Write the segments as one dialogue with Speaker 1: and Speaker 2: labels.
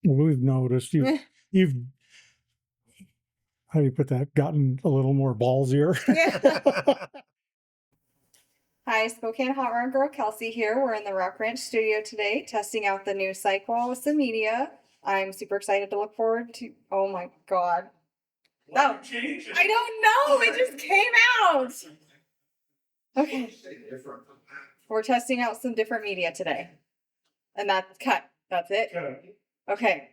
Speaker 1: We've noticed you've how do you put that? Gotten a little more ballsier.
Speaker 2: Yeah. Hi, Spokane Hot Rod Girl Kelsi here. We're in the Rock Ranch studio today, testing out the new Cyc Wall with some media. I'm super excited to look forward to. Oh my god! Oh, I don't know. It just came out. Okay. We're testing out some different media today, and that's cut. That's it. Okay.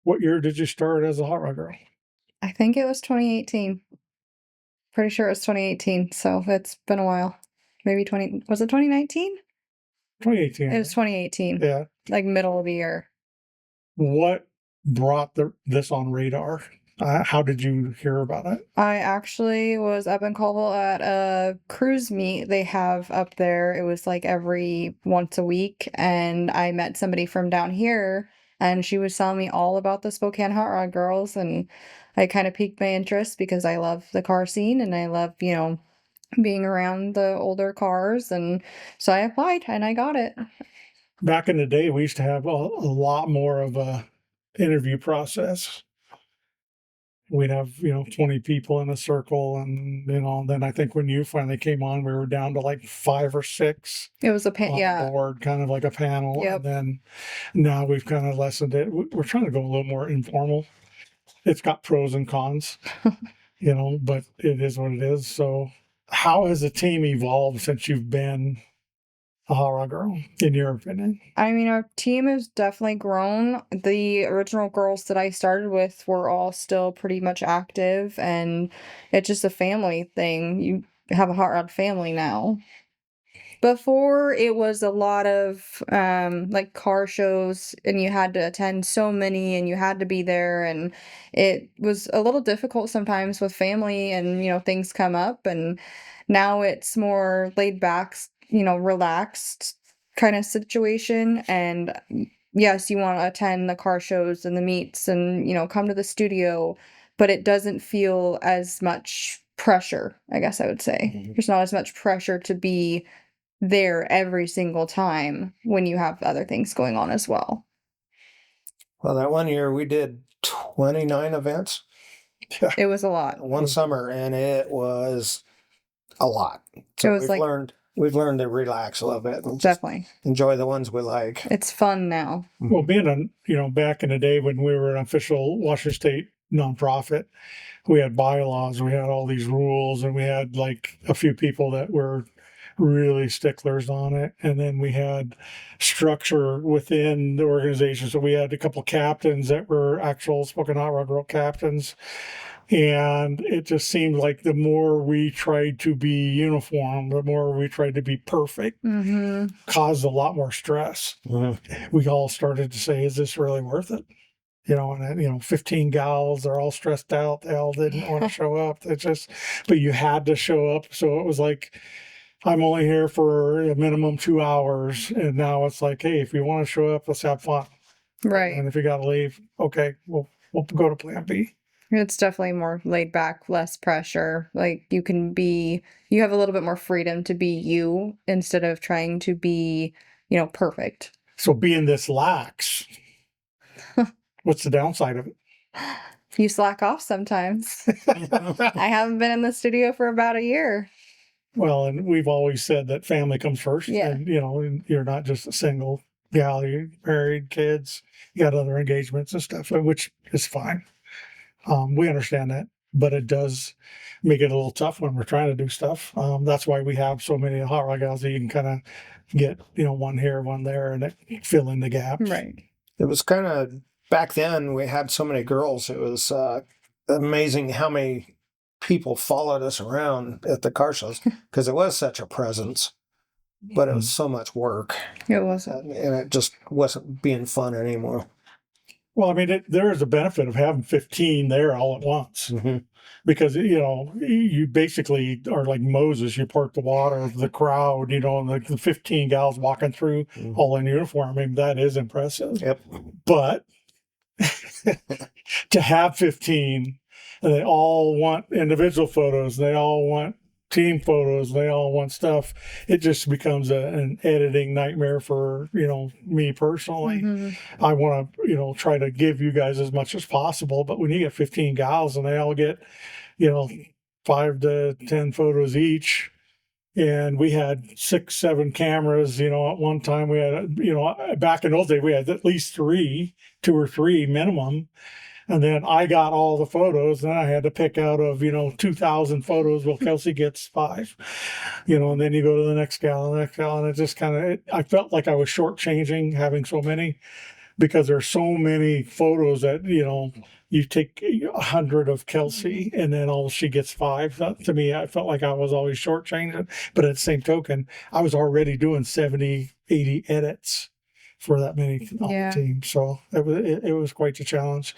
Speaker 1: What year did you start as a hot rod girl?
Speaker 2: I think it was 2018. Pretty sure it was 2018. So it's been a while. Maybe 20. Was it 2019?
Speaker 1: 2018.
Speaker 2: It was 2018.
Speaker 1: Yeah.
Speaker 2: Like middle of the year.
Speaker 1: What brought this on radar? How did you hear about it?
Speaker 2: I actually was up in Colville at a cruise meet they have up there. It was like every once a week, and I met somebody from down here, and she was telling me all about the Spokane Hot Rod Girls, and I kind of piqued my interest because I love the car scene and I love, being around the older cars, and so I applied and I got it.
Speaker 1: Back in the day, we used to have a lot more of a interview process. We'd have 20 people in a circle, and then I think when you finally came on, we were down to like 5 or 6.
Speaker 2: It was a
Speaker 1: board, kind of like a panel.
Speaker 2: Yep.
Speaker 1: And then now we've kind of lessened it. We're trying to go a little more informal. It's got pros and cons, but it is what it is. So how has the team evolved since you've been a hot rod girl, in your opinion?
Speaker 2: I mean, our team has definitely grown. The original girls that I started with were all still pretty much active, and it's just a family thing. You have a hot rod family now. Before, it was a lot of like car shows, and you had to attend so many, and you had to be there, and it was a little difficult sometimes with family, and things come up, and now it's more laid back, relaxed kind of situation. And yes, you want to attend the car shows and the meets and, come to the studio, but it doesn't feel as much pressure, I guess I would say.
Speaker 3: Mm-hmm.
Speaker 2: There's not as much pressure to be there every single time when you have other things going on as well.
Speaker 3: Well, that one year we did 29 events.
Speaker 2: It was a lot.
Speaker 3: One summer, and it was a lot. So
Speaker 2: It was
Speaker 3: we've learned to relax a little bit and just
Speaker 2: definitely
Speaker 3: enjoy the ones we like.
Speaker 2: it's fun now.
Speaker 1: Well, being back in the day when we were an official Washington State nonprofit, we had bylaws, we had all these rules, and we had like a few people that were really sticklers on it. And then we had structure within the organization. So we had a couple captains that were actual Spokane Hot Rod Girl captains. And it just seemed like the more we tried to be uniform, the more we tried to be perfect, caused a lot more stress.
Speaker 3: Mm-hmm.
Speaker 1: We all started to say, is this really worth it? 15 gals, they're all stressed out. They all didn't want to show up. But you had to show up. So it was like, I'm only here for a minimum 2 hours. And now it's like, hey, if you want to show up, let's have fun.
Speaker 2: Right.
Speaker 1: And if you got to leave, okay, we'll go to plan B.
Speaker 2: It's definitely more laid back, less pressure. Like you have a little bit more freedom to be you instead of trying to be, perfect.
Speaker 1: So being this lax, what's the downside of it?
Speaker 2: You slack off sometimes. I haven't been in the studio for about a year.
Speaker 1: Well, and we've always said that family comes first.
Speaker 2: Yeah.
Speaker 1: And, you're not just a single gal, you're married, kids, you got other engagements and stuff, which is fine. We understand that, but it does make it a little tough when we're trying to do stuff. That's why we have so many hot rod gals that you can kind of get, one here, one there, and fill in the gaps.
Speaker 2: Right.
Speaker 3: It was kind of, back then we had so many girls. It was amazing how many people followed us around at the car shows because it was such a presence, but it was so much work.
Speaker 2: It was.
Speaker 3: And it just wasn't being fun anymore.
Speaker 1: Well, I mean, there is a benefit of having 15 there all at once, because, you basically are like Moses. You part the water of the crowd, and like the 15 gals walking through all in uniform. I mean, that is impressive.
Speaker 3: Yep.
Speaker 1: But to have 15, and they all want individual photos, they all want team photos, they all want stuff. It just becomes an editing nightmare for, me personally.
Speaker 2: Mm-hmm.
Speaker 1: I want to, try to give you guys as much as possible, but when you get 15 gals and they all get, 5 to 10 photos each, and we had 6, 7 cameras, at one time we had, back in those days, we had at least 2 or 3 minimum. And then I got all the photos, and I had to pick out of, 2,000 photos. Well, Kelsi gets 5, and then you go to the next gal, and it just kind of, I felt like I was shortchanging having so many, because there's so many photos that, you take 100 of Kelsi and then she gets 5. To me, I felt like I was always shortchanging. But at the same token, I was already doing 70, 80 edits for that many on the team. So it was quite a challenge.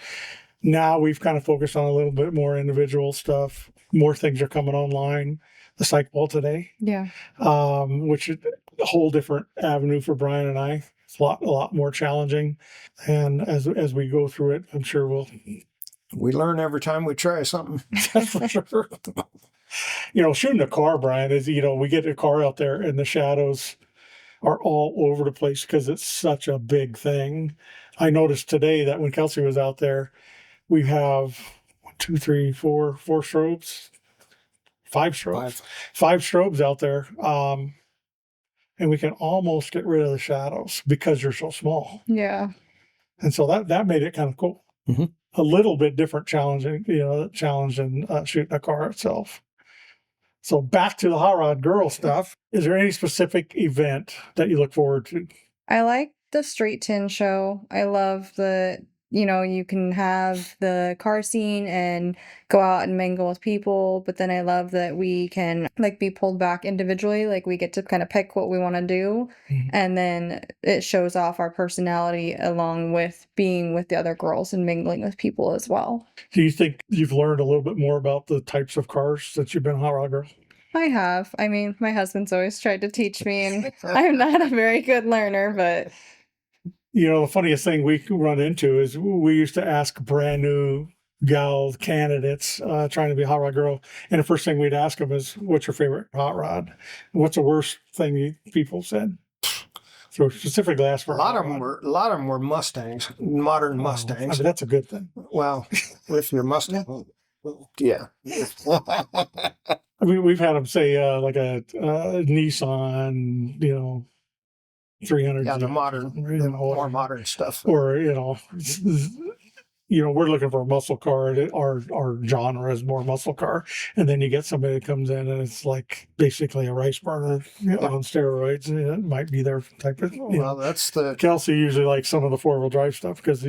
Speaker 1: Now we've kind of focused on a little bit more individual stuff. More things are coming online. The Cyc Wall today, which is a whole different avenue for Brian and I. It's a lot more challenging. And as we go through it, I'm sure
Speaker 3: we learn every time we try something.
Speaker 1: That's for sure. Shooting a car, Brian, is, we get a car out there and the shadows are all over the place because it's such a big thing. I noticed today that when Kelsi was out there, we have 1, 2, 3, 4 strobes, 5 strobes, 5 strobes out there. And we can almost get rid of the shadows because you're so small.
Speaker 2: Yeah.
Speaker 1: And so that made it kind of cool.
Speaker 3: Mm-hmm.
Speaker 1: A little bit different challenging, challenge in shooting a car itself. So back to the hot rod girl stuff. Is there any specific event that you look forward to?
Speaker 2: I like the Straight Tin show. I love you can have the car scene and go out and mingle with people, but then I love that we can be pulled back individually. We get to kind of pick what we want to do, and then it shows off our personality along with being with the other girls and mingling with people as well.
Speaker 1: Do you think you've learned a little bit more about the types of cars that you've been a hot rod girl?
Speaker 2: I have. I mean, my husband's always tried to teach me, and I'm not a very good learner, but
Speaker 1: the funniest thing we run into is we used to ask brand new gal candidates trying to be a hot rod girl, and the first thing we'd ask them is, "What's your favorite hot rod?" What's the worst thing people said? So specifically asked for
Speaker 3: a lot of them were Mustangs, modern Mustangs.
Speaker 1: I mean, that's a good thing.
Speaker 3: Well, if you're Mustang, yeah.
Speaker 1: I mean, we've had them say like a Nissan, 300.
Speaker 3: Yeah, the more modern stuff.
Speaker 1: Or we're looking for a muscle car. Our genre is more muscle car, and then you get somebody that comes in and it's like basically a rice burner on steroids. It might be their type of.
Speaker 3: That's the
Speaker 1: Kelsi usually likes some of the 4-wheel drive stuff because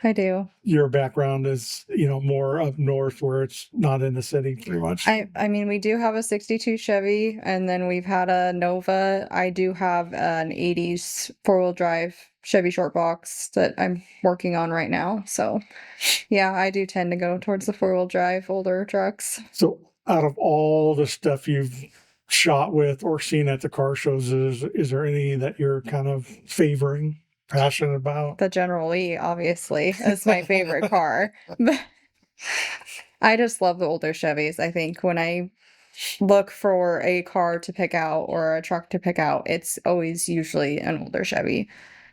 Speaker 2: I do.
Speaker 1: Your background is, more up north where it's not in the city pretty much.
Speaker 2: I mean, we do have a 62 Chevy, and then we've had a Nova. I do have an 80s 4-wheel drive Chevy short box that I'm working on right now. So yeah, I do tend to go towards the 4-wheel drive older trucks.
Speaker 1: So out of all the stuff you've shot with or seen at the car shows, is there any that you're kind of favoring? Passionate about?
Speaker 2: The General Lee, obviously, is my favorite car. But I just love the older Chevys. I think when I look for a car to pick out or a truck to pick out, it's always usually an older Chevy.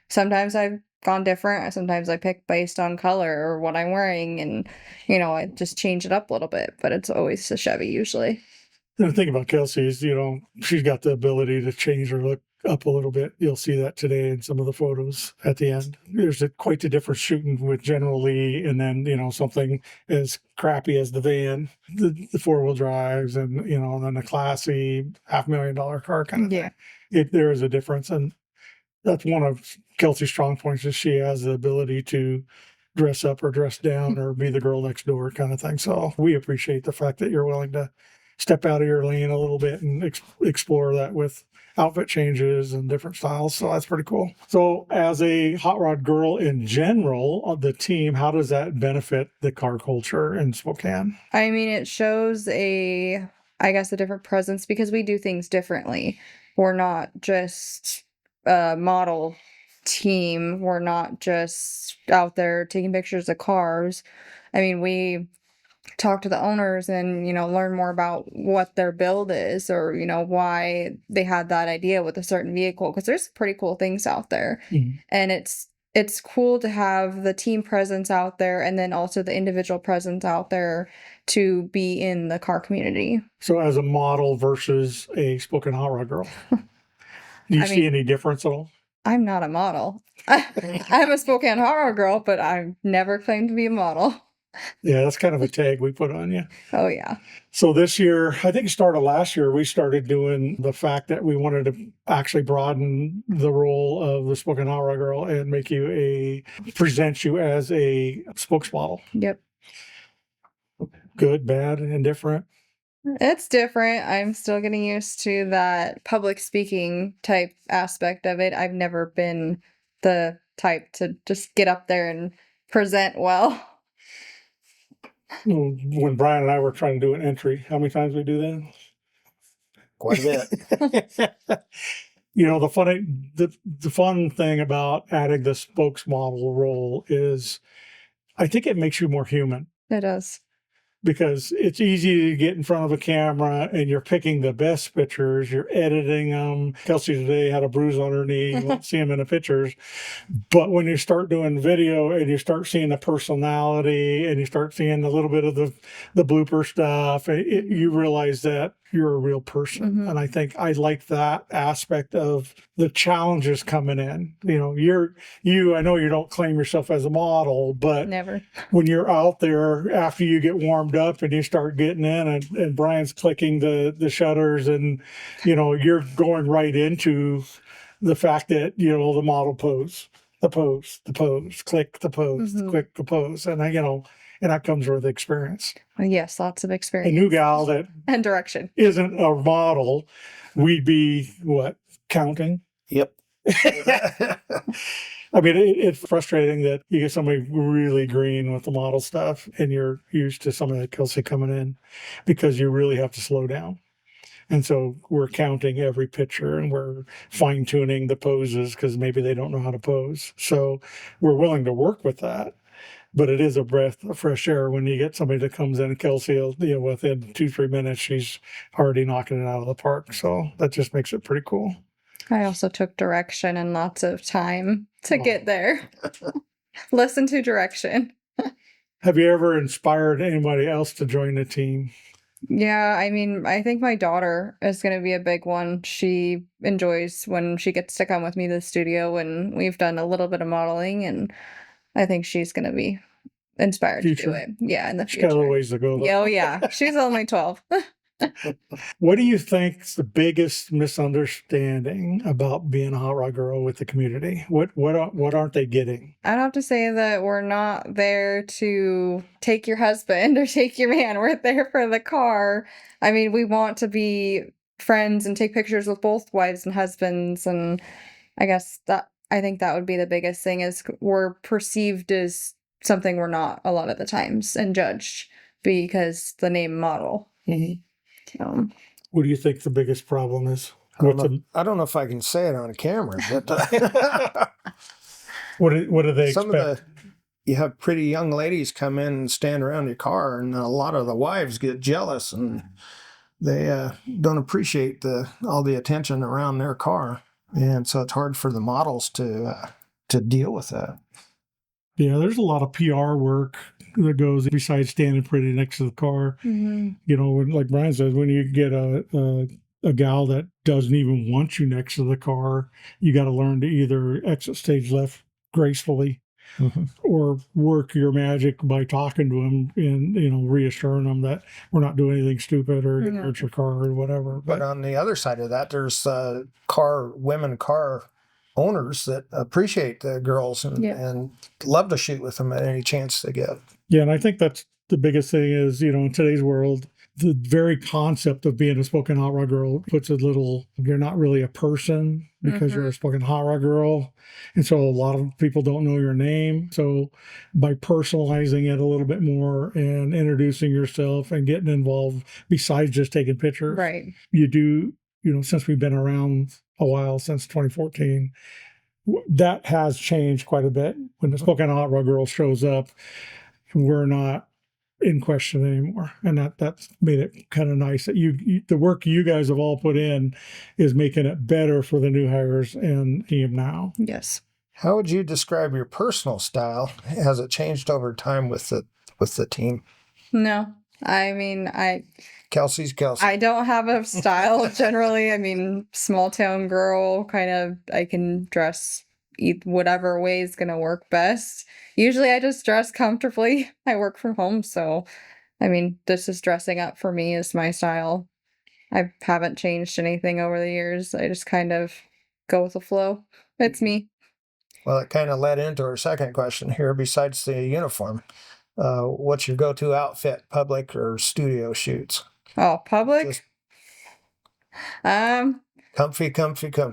Speaker 2: Sometimes I've gone different. Sometimes I pick based on color or what I'm wearing, and I just change it up a little bit, but it's always a Chevy usually.
Speaker 1: The thing about Kelsi is, she's got the ability to change her look up a little bit. You'll see that today in some of the photos at the end. There's quite a difference shooting with General Lee and then, something as crappy as the van, the 4-wheel drives and, then the classy $500,000 car kind of thing. There is a difference. And that's one of Kelsi's strong points is she has the ability to dress up or dress down or be the girl next door kind of thing. So we appreciate the fact that you're willing to step out of your lane a little bit and explore that with outfit changes and different styles. So that's pretty cool. So as a hot rod girl in general of the team, how does that benefit the car culture in Spokane?
Speaker 2: I mean, it shows a different presence because we do things differently. We're not just a model team. We're not just out there taking pictures of cars. I mean, we talk to the owners and, learn more about what their build is, or, why they had that idea with a certain vehicle, because there's pretty cool things out there.
Speaker 1: Mhm.
Speaker 2: And it's cool to have the team presence out there, and then also the individual presence out there to be in the car community.
Speaker 1: So as a model versus a Spokane hot rod girl, do you
Speaker 2: I
Speaker 1: see
Speaker 2: mean-
Speaker 1: any difference at all?
Speaker 2: I'm not a model. I'm a Spokane horror girl, but I've never claimed to be a model.
Speaker 1: Yeah, that's kind of a tag we put on you.
Speaker 2: Oh yeah.
Speaker 1: So this year, I think it started last year, we started doing the fact that we wanted to actually broaden the role of the Spokane hot rod girl and present you as a spokesmodel.
Speaker 2: Yep.
Speaker 1: Good, bad, indifferent.
Speaker 2: It's different. I'm still getting used to that public speaking type aspect of it. I've never been the type to just get up there and present well.
Speaker 1: When Brian and I were trying to do an entry, how many times we do that?
Speaker 3: Quite a bit.
Speaker 1: The fun thing about adding the spokesmodel role is I think it makes you more human,
Speaker 2: It does.
Speaker 1: because it's easy to get in front of a camera and you're picking the best pictures, you're editing them. Kelsi today had a bruise on her knee. You won't see them in the pictures. But when you start doing video and you start seeing the personality and you start seeing a little bit of the blooper stuff, you realize that you're a real person.
Speaker 2: Mhm.
Speaker 1: And I think I like that aspect of the challenges coming in. I know you don't claim yourself as a model, but
Speaker 2: Never.
Speaker 1: when you're out there after you get warmed up and you start getting in and Brian's clicking the shutters and, you're going right into the fact that, the model pose, the pose, click the pose,
Speaker 2: Mhm.
Speaker 1: click the pose. And and that comes with experience.
Speaker 2: Yes, lots of
Speaker 1: A
Speaker 2: experience
Speaker 1: new gal that
Speaker 2: and direction.
Speaker 1: isn't a model, we'd be counting?
Speaker 3: Yep.
Speaker 1: I mean, it's frustrating that you get somebody really green with the model stuff and you're used to somebody like Kelsi coming in, because you really have to slow down. And so we're counting every picture and we're fine tuning the poses because maybe they don't know how to pose. So we're willing to work with that. But it is a breath of fresh air when you get somebody that comes in, and Kelsi, within 2-3 minutes, she's already knocking it out of the park. So that just makes it pretty cool.
Speaker 2: I also took direction and lots of time to
Speaker 1: Oh.
Speaker 2: get there. Listen to direction.
Speaker 1: Have you ever inspired anybody else to join the team?
Speaker 2: Yeah, I mean, I think my daughter is going to be a big one. She enjoys when she gets to come with me to the studio, and we've done a little bit of modeling, and I think she's going to be inspired to do
Speaker 1: Future.
Speaker 2: it. Yeah, in the
Speaker 1: She's got a
Speaker 2: future.
Speaker 1: little ways to go, though.
Speaker 2: Oh, yeah. She's only 12.
Speaker 1: What do you think's the biggest misunderstanding about being a hot rod girl with the community? What aren't they getting?
Speaker 2: I'd have to say that we're not there to take your husband or take your man. We're there for the car. I mean, we want to be friends and take pictures with both wives and husbands. And I think that would be the biggest thing, is we're perceived as something we're not a lot of the times, and judged because the name model.
Speaker 1: What do you think the biggest problem is?
Speaker 3: I don't know if I can say it on camera, but
Speaker 1: What do they
Speaker 3: some
Speaker 1: expect?
Speaker 3: you have pretty young ladies come in and stand around your car, and a lot of the wives get jealous and they don't appreciate all the attention around their car, and so it's hard for the models to deal with that.
Speaker 1: Yeah, there's a lot of PR work that goes besides standing pretty next to the car.
Speaker 2: Mm-hmm.
Speaker 1: Like Brian says, when you get a gal that doesn't even want you next to the car, you got to learn to either exit stage left gracefully, or work your magic by talking to them and reassuring them that we're not doing anything stupid or gonna hurt your car or whatever.
Speaker 3: But on the other side of that, there's women car owners that appreciate the girls and love to shoot with them at any chance they get.
Speaker 1: Yeah, and I think that's the biggest thing is, in today's world, the very concept of being a Spokane hot rod girl puts you're not really a person because you're a Spokane hot rod girl. And so a lot of people don't know your name. So by personalizing it a little bit more and introducing yourself and getting involved besides just taking pictures,
Speaker 2: Right.
Speaker 1: you do, since we've been around a while, since 2014, that has changed quite a bit. When the Spokane hot rod girl shows up, we're not in question anymore. And that's made it kind of nice that the work you guys have all put in is making it better for the new hires and team now.
Speaker 2: Yes.
Speaker 3: How would you describe your personal style? Has it changed over time with the team?
Speaker 2: No. I mean,
Speaker 3: Kelsi's Kelsi.
Speaker 2: I don't have a style generally. I mean, small town girl, kind of, I can dress whatever way is going to work best. Usually I just dress comfortably. I work from home. So, I mean, this is dressing up for me is my style. I haven't changed anything over the years. I just kind of go with the flow. It's me.
Speaker 3: Well, it kind of led into our second question here. Besides the uniform, what's your go-to outfit, public or studio shoots?
Speaker 2: Oh, public?
Speaker 3: Just
Speaker 2: Um,
Speaker 3: comfy.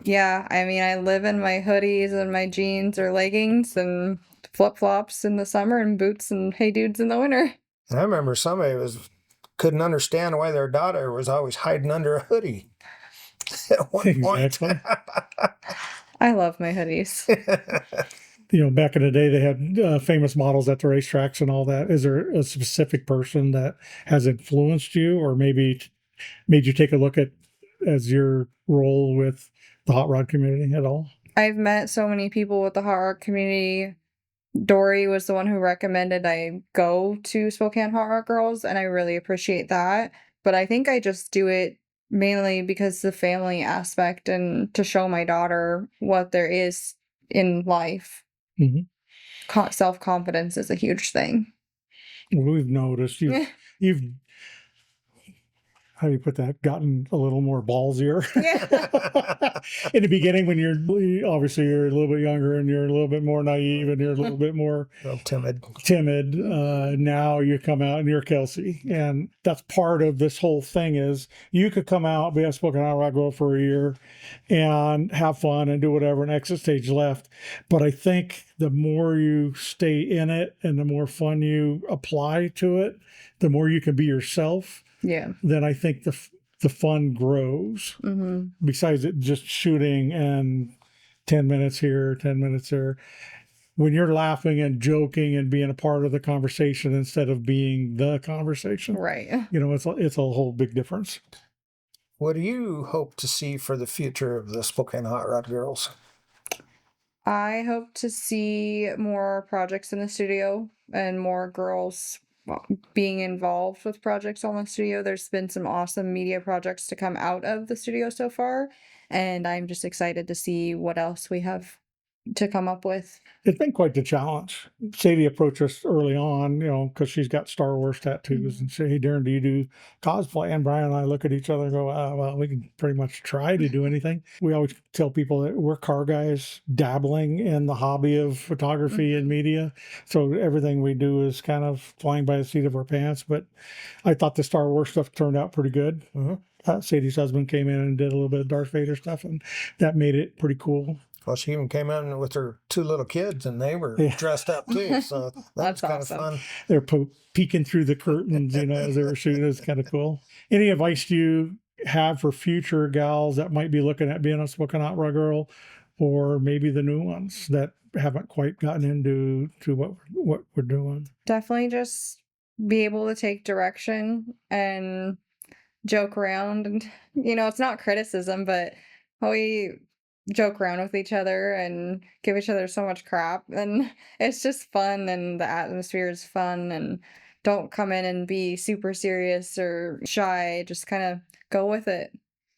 Speaker 2: yeah, I mean, I live in my hoodies and my jeans or leggings and flip-flops in the summer and boots and hey dudes in the winter.
Speaker 3: And I remember somebody couldn't understand why their daughter was always hiding under a hoodie at one point.
Speaker 1: Exactly.
Speaker 2: I love my hoodies.
Speaker 1: Back in the day, they had famous models at the racetracks and all that. Is there a specific person that has influenced you or maybe made you take a look at as your role with the hot rod community at all?
Speaker 2: I've met so many people with the hot rod community. Dory was the one who recommended I go to Spokane Hot Rod Girls, and I really appreciate that. But I think I just do it mainly because the family aspect and to show my daughter what there is in life.
Speaker 1: Mm-hmm.
Speaker 2: Self-confidence is a huge thing.
Speaker 1: We've noticed you've how do you put that? Gotten a little more ballsier.
Speaker 2: Yeah.
Speaker 1: In the beginning, when you're a little bit younger and you're a little bit more naive and you're a little bit more
Speaker 3: timid.
Speaker 1: Now you come out and you're Kelsi, and that's part of this whole thing. Is you could come out, be a Spokane Hot Rod Girl for a year, and have fun and do whatever, and exit stage left. But I think the more you stay in it and the more fun you apply to it, the more you can be yourself.
Speaker 2: Yeah.
Speaker 1: Then I think the fun grows.
Speaker 2: Mm-hmm.
Speaker 1: Besides it just shooting and 10 minutes here, 10 minutes there. When you're laughing and joking and being a part of the conversation instead of being the conversation.
Speaker 2: Right.
Speaker 1: It's a whole big difference.
Speaker 3: What do you hope to see for the future of the Spokane Hot Rod Girls?
Speaker 2: I hope to see more projects in the studio and more girls being involved with projects on the studio. There's been some awesome media projects to come out of the studio so far, and I'm just excited to see what else we have to come up with.
Speaker 1: It's been quite the challenge. Sadie approached us early on, because she's got Star Wars tattoos, and say, "Hey, Darren, do you do cosplay?" And Brian and I look at each other and go, "Well, we can pretty much try to do anything." We always tell people that we're car guys dabbling in the hobby of photography and media, so everything we do is kind of flying by the seat of our pants. But I thought the Star Wars stuff turned out pretty good. Sadie's husband came in and did a little bit of Darth Vader stuff, and that made it pretty cool.
Speaker 3: Well, she even came in with her two little kids, and they were dressed up too. So that was kind of fun.
Speaker 1: They're peeking through the curtains, as they were shooting. It was kind of cool. Any advice do you have for future gals that might be looking at being a Spokane Hot Rod Girl, or maybe the new ones that haven't quite gotten into what we're doing?
Speaker 2: Definitely just be able to take direction and joke around, and it's not criticism, but we joke around with each other and give each other so much crap, and it's just fun, and the atmosphere is fun, and don't come in and be super serious or shy. Just kind of go with it.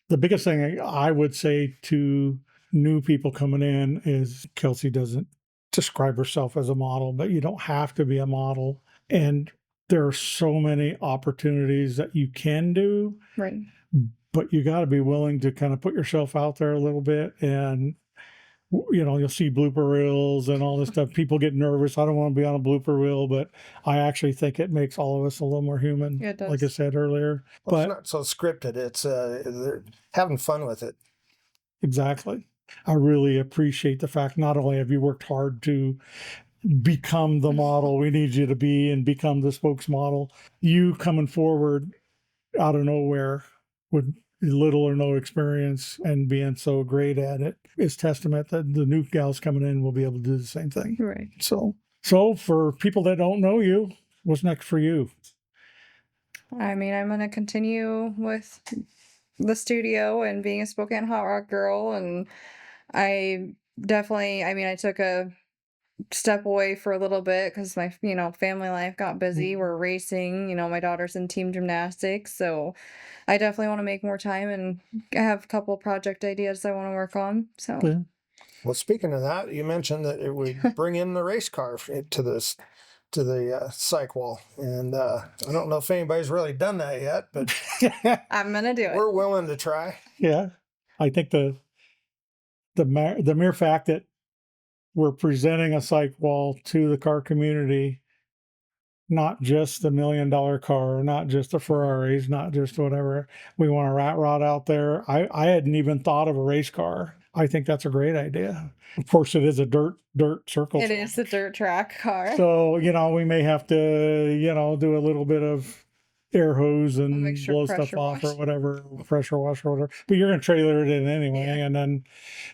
Speaker 1: The biggest thing I would say to new people coming in is Kelsi doesn't describe herself as a model, but you don't have to be a model, and there are so many opportunities that you can do.
Speaker 2: Right.
Speaker 1: But you got to be willing to kind of put yourself out there a little bit. And, you'll see blooper reels and all this stuff. People get nervous. I don't want to be on a blooper reel, but I actually think it makes all of us a little more human,
Speaker 2: Yeah, it does.
Speaker 1: like I said earlier.
Speaker 3: Well,
Speaker 1: but
Speaker 3: it's not so scripted. It's they're having fun with it.
Speaker 1: Exactly. I really appreciate the fact not only have you worked hard to become the model we need you to be and become the spokesmodel, you coming forward out of nowhere with little or no experience and being so great at it is testament that the new gals coming in will be able to do the same thing.
Speaker 2: Right.
Speaker 1: So for people that don't know you, what's next for you?
Speaker 2: I mean, I'm gonna continue with the studio and being a Spokane hot rock girl, and I definitely, I mean, I took a step away for a little bit because my, family life got busy. We're racing, my daughter's in team gymnastics, so I definitely want to make more time, and I have a couple project ideas I want to work on. So
Speaker 1: Yeah.
Speaker 3: Well, speaking of that, you mentioned that it would bring in the race car to this to the Cyc Wall, and I don't know if anybody's really done that yet, but
Speaker 2: I'm gonna do it.
Speaker 3: we're willing to try.
Speaker 1: Yeah. I think the mere fact that we're presenting a Cyc Wall to the car community, not just the $1 million car, not just the Ferraris, not just whatever. We want a rat rod out there. I hadn't even thought of a race car. I think that's a great idea. Of course, it is a dirt circle.
Speaker 2: It is the dirt track car.
Speaker 1: So, we may have to, do a little bit of air hose and
Speaker 2: Make sure
Speaker 1: blow stuff
Speaker 2: pressure
Speaker 1: off or
Speaker 2: wash.
Speaker 1: whatever, pressure wash or whatever. But you're going to trailer it in anyway.
Speaker 2: Yeah.
Speaker 1: And then,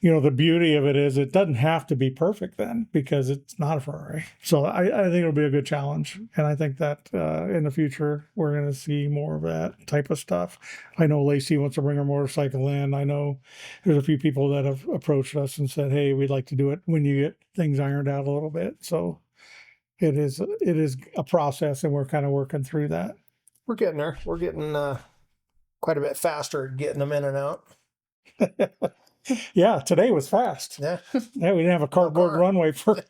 Speaker 1: the beauty of it is it doesn't have to be perfect then because it's not a Ferrari. So I think it'll be a good challenge. And I think that in the future, we're going to see more of that type of stuff. I know Lacey wants to bring her motorcycle in. I know there's a few people that have approached us and said, hey, we'd like to do it when you get things ironed out a little bit. So it is a process, and we're kind of working through that.
Speaker 3: We're getting there. We're getting quite a bit faster at getting them in and out.
Speaker 1: Yeah, today was fast.
Speaker 3: Yeah.
Speaker 1: Yeah, we didn't have a cardboard
Speaker 3: car.
Speaker 1: runway for we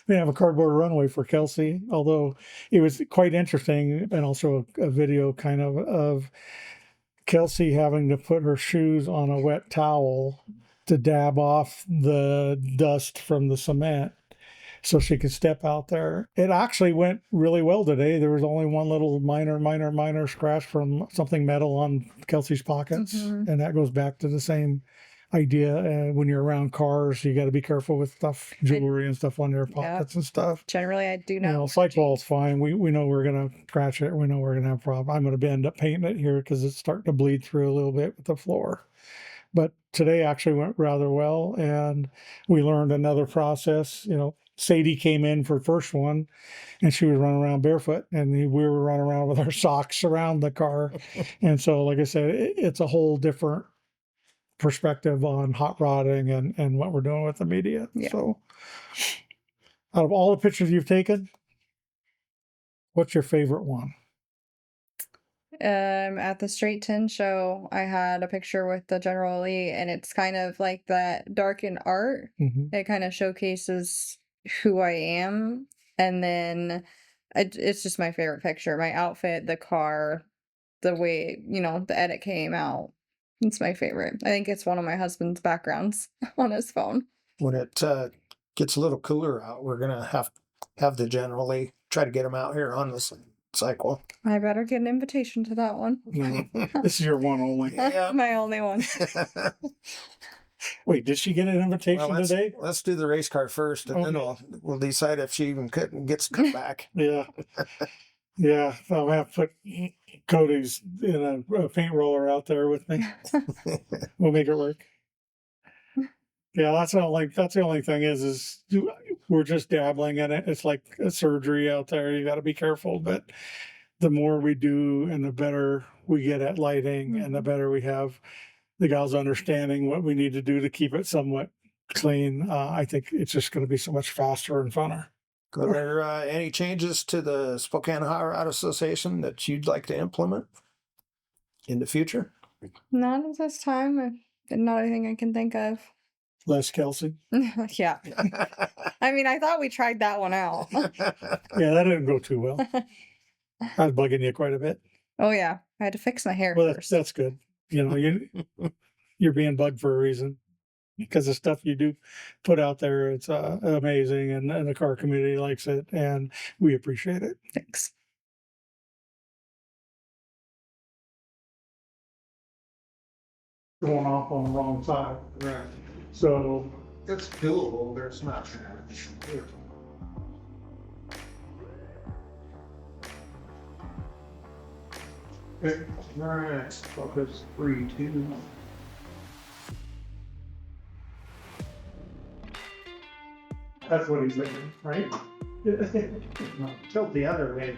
Speaker 1: didn't have a cardboard runway for Kelsi, although it was quite interesting, and also a video kind of Kelsi having to put her shoes on a wet towel to dab off the dust from the cement so she could step out there. It actually went really well today. There was only one little minor scratch from something metal on Kelsi's pockets.
Speaker 2: Mhm.
Speaker 1: And that goes back to the same idea. When you're around cars, you got to be careful with stuff, jewelry and stuff on your pockets and stuff.
Speaker 2: Generally, I do not.
Speaker 1: Cyc Wall's fine. We know we're going to scratch it. We know we're going to have a problem. I'm going to end up painting it here because it's starting to bleed through a little bit with the floor. But today actually went rather well. And we learned another process. Sadie came in for first one, and she was running around barefoot, and we were running around with our socks around the car. And so, like I said, it's a whole different perspective on hot rodding and what we're doing with the media.
Speaker 2: Yeah.
Speaker 1: So, out of all the pictures you've taken, what's your favorite one?
Speaker 2: At the Straight Tin show, I had a picture with the General Lee, and it's kind of like that darkened art.
Speaker 1: Mm-hmm.
Speaker 2: It kind of showcases who I am, and then it's just my favorite picture. My outfit, the car, the way the edit came out. It's my favorite. I think it's one of my husband's backgrounds on his phone.
Speaker 3: When it gets a little cooler out, we're gonna have the generally try to get them out here on this cycle.
Speaker 2: I better get an invitation to that one.
Speaker 1: This is your one only.
Speaker 3: Yeah.
Speaker 2: My only one.
Speaker 1: Wait, did she get an invitation today?
Speaker 3: Let's do the race car first, and then we'll decide if she even gets cut back.
Speaker 1: Yeah. Yeah, I'll have to put Cody's in a paint roller out there with me. We'll make it work. Yeah, that's the only thing is we're just dabbling in it. It's like a surgery out there. You got to be careful, but the more we do and the better we get at lighting and the better we have the gals understanding what we need to do to keep it somewhat clean, I think it's just going to be so much faster and funner.
Speaker 3: Are there any changes to the Spokane Hot Rod Association that you'd like to implement in the future?
Speaker 2: Not at this time. Not anything I can think of.
Speaker 1: Less Kelsi.
Speaker 2: Yeah. I mean, I thought we tried that one out.
Speaker 1: Yeah, that didn't go too well. I was bugging you quite a bit.
Speaker 2: Oh yeah, I had to fix my hair
Speaker 1: Well,
Speaker 2: first.
Speaker 1: that's good. You're being bugged for a reason, because the stuff you do put out there, it's amazing, and the car community likes it, and we appreciate it.
Speaker 2: Thanks.
Speaker 1: Going off on the wrong side. Right. So
Speaker 3: It's doable, but it's not.
Speaker 1: okay. All right. Focus 3, 2. That's what he's thinking, right?
Speaker 3: Tilt the other way.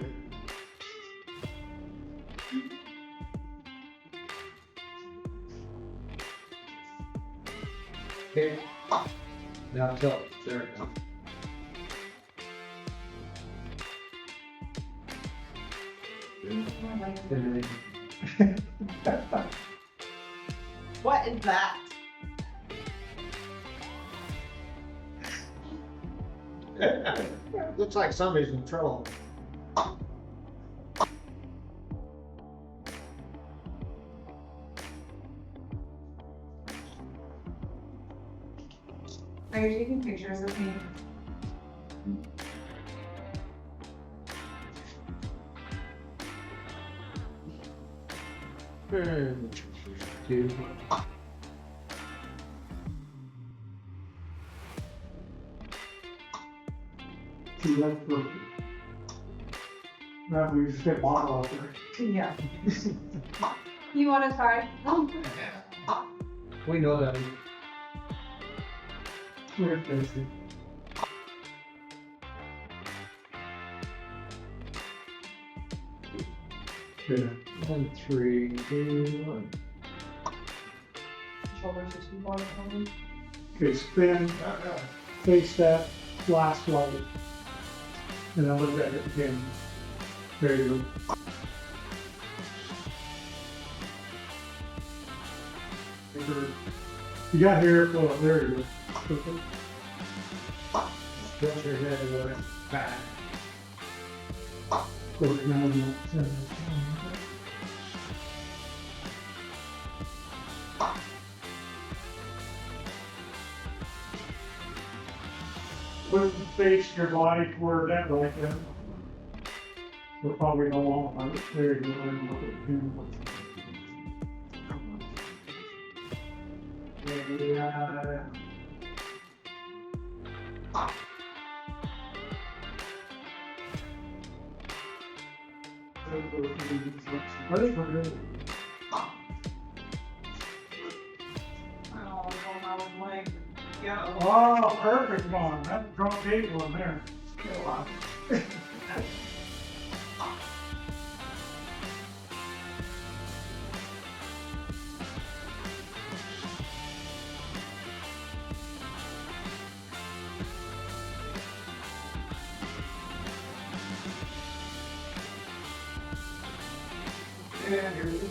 Speaker 4: Okay. Now tell it. There it goes.
Speaker 5: What is that?
Speaker 3: Looks like somebody's in trouble.
Speaker 5: Are you taking pictures of me?
Speaker 4: Two.
Speaker 1: That we just get bottle out there.
Speaker 5: Yeah. You want to try?
Speaker 4: We know that.
Speaker 1: We're tasty. Yeah.
Speaker 4: 1, 3, 2, 1.
Speaker 5: Shoulders just be more than
Speaker 1: Okay, spin, face that last light. And then look at it again. There you go. You got here, well, there you go.
Speaker 4: Tilt your head a little bit back.
Speaker 1: Put face your body toward that like that. So probably no longer. There you go. Yeah. Oh, perfect one. That's a drunk date one there. And here we go.